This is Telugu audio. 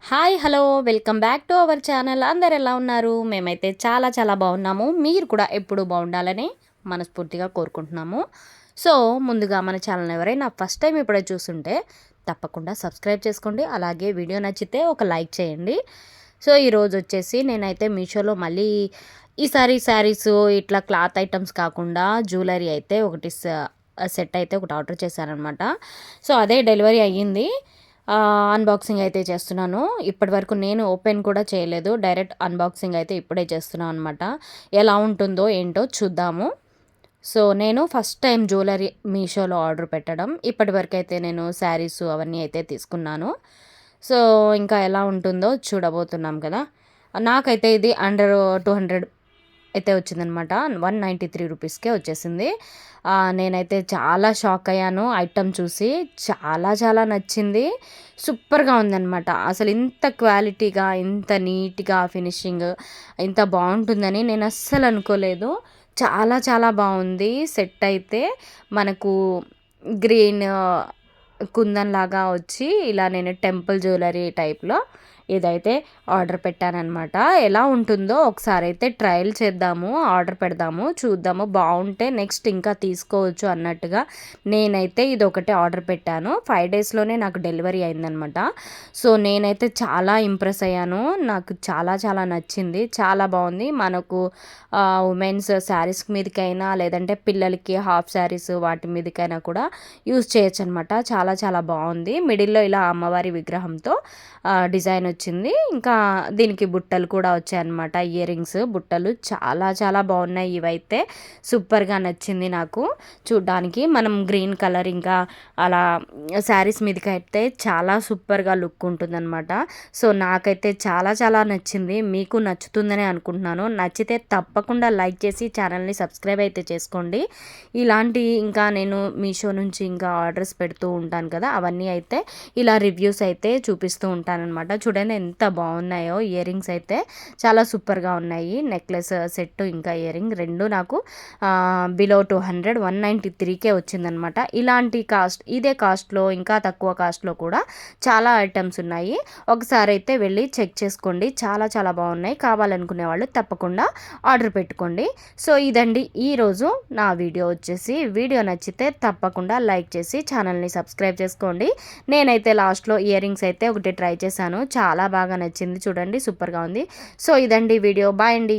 Hi hello welcome back to our channel. అందరు ఎలా ఉన్నారు? మేమైతే చాలా చాలా బాగున్నాము. మీరు కూడా ఎప్పుడు బాగుండాలని మనస్ఫూర్తిగా కోరుకుంటున్నాము. సో ముందుగా మన ఛానల్ ఎవరైనా ఫస్ట్ టైం ఇప్పుడే చూస్తుంటే తప్పకుండా సబ్స్క్రైబ్ చేసుకోండి. అలాగే వీడియో నచ్చితే ఒక లైక్ చేయండి. సో ఈరోజు వచ్చేసి నేనైతే మీషోలో మళ్ళీ ఈసారి శారీస్ ఇట్లా క్లాత్ ఐటమ్స్ కాకుండా జ్యువెలరీ అయితే ఒకటి సెట్ అయితే ఒకటి ఆర్డర్ చేశానమాట. సో అదే డెలివరీ అయ్యింది. అన్బాక్సింగ్ అయితే చేస్తున్నాను. ఇప్పటి వరకు నేను ఓపెన్ కూడా చేయలేదు. డైరెక్ట్ అన్బాక్సింగ్ అయితే ఇప్పుడే చేస్తున్నాను అనమాట. ఎలా ఉంటుందో ఏంటో చూద్దాము. సో నేను ఫస్ట్ టైం జ్యువెలరీ మీషోలో ఆర్డర్ పెట్టడం. ఇప్పటి వరకు అయితే నేను శారీస్ అవన్నీ అయితే తీసుకున్నాను. సో ఇంకా ఎలా ఉంటుందో చూడబోతున్నాం కదా. నాకైతే ఇది అండర్ 200 అయితే వచ్చిందనమాట. 193 రూపీస్కే వచ్చేసింది. నేనైతే చాలా షాక్ అయ్యాను ఐటమ్ చూసి. చాలా చాలా నచ్చింది. సూపర్గా ఉందనమాట. అసలు ఇంత క్వాలిటీగా ఇంత నీట్గా ఫినిషింగ్ ఇంత బాగుంటుందని నేను అస్సలు అనుకోలేదు. చాలా చాలా బాగుంది. సెట్ అయితే మనకు గ్రీన్ కుందన్ లాగా వచ్చి ఇలా నేను టెంపుల్ జ్యువెలరీ టైప్లో ఇదైతే ఆర్డర్ పెట్టానన్నమాట. ఎలా ఉంటుందో ఒకసారి అయితే ట్రయల్ చేద్దాము, ఆర్డర్ పెడదాము, చూద్దాము. బాగుంటే నెక్స్ట్ ఇంకా తీసుకోవచ్చు అన్నట్టుగా నేనైతే ఇది ఒకటి ఆర్డర్ పెట్టాను. 5 డేస్లోనే నాకు డెలివరీ అయిందనమాట. సో నేనైతే చాలా ఇంప్రెస్ అయ్యాను. నాకు చాలా చాలా నచ్చింది. చాలా బాగుంది. మనకు ఉమెన్స్ శారీస్ మీదకైనా లేదంటే పిల్లలకి హాఫ్ శారీస్ వాటి మీదకైనా కూడా యూజ్ చేయొచ్చు అనమాట. చాలా చాలా బాగుంది. మిడిల్లో ఇలా అమ్మవారి విగ్రహంతో డిజైన్ వచ్చింది. ఇంకా దీనికి బుట్టలు కూడా వచ్చాయన్నమాట. ఇయర్ రింగ్స్ బుట్టలు చాలా చాలా బాగున్నాయి. ఇవైతే సూపర్గా నచ్చింది నాకు చూడ్డానికి. మనం గ్రీన్ కలర్ ఇంకా అలా శారీస్ మీదకి అయితే చాలా సూపర్గా లుక్ ఉంటుందన్నమాట. సో నాకైతే చాలా చాలా నచ్చింది. మీకు నచ్చుతుందని అనుకుంటున్నాను. నచ్చితే తప్పకుండా లైక్ చేసి ఛానల్ని సబ్స్క్రైబ్ అయితే చేసుకోండి. ఇలాంటి ఇంకా నేను మీషో నుంచి ఇంకా ఆర్డర్స్ పెడుతూ ఉంటాను కదా, అవన్నీ అయితే ఇలా రివ్యూస్ అయితే చూపిస్తూ ఉంటానన్నమాట. చూడండి ఎంత బాగున్నాయో. ఇయర్ రింగ్స్ అయితే చాలా సూపర్గా ఉన్నాయి. నెక్లెస్ సెట్ ఇంకా ఇయర్ రింగ్ రెండు నాకు బిలో 200 193కే వచ్చిందనమాట. ఇలాంటి ఇదే కాస్ట్లో ఇంకా తక్కువ కాస్ట్లో కూడా చాలా ఐటమ్స్ ఉన్నాయి. ఒకసారి అయితే వెళ్ళి చెక్ చేసుకోండి. చాలా చాలా బాగున్నాయి. కావాలనుకునే వాళ్ళు తప్పకుండా ఆర్డర్ పెట్టుకోండి. సో ఇదండి ఈరోజు నా వీడియో వచ్చేసి. వీడియో నచ్చితే తప్పకుండా లైక్ చేసి ఛానల్ని సబ్స్క్రైబ్ చేసుకోండి. నేనైతే లాస్ట్లో ఇయర్ రింగ్స్ అయితే ఒకటి ట్రై చేశాను. చాలా బాగా నచ్చింది. చూడండి సూపర్గా ఉంది. సో ఇదండి వీడియో. బాయ్ అండి.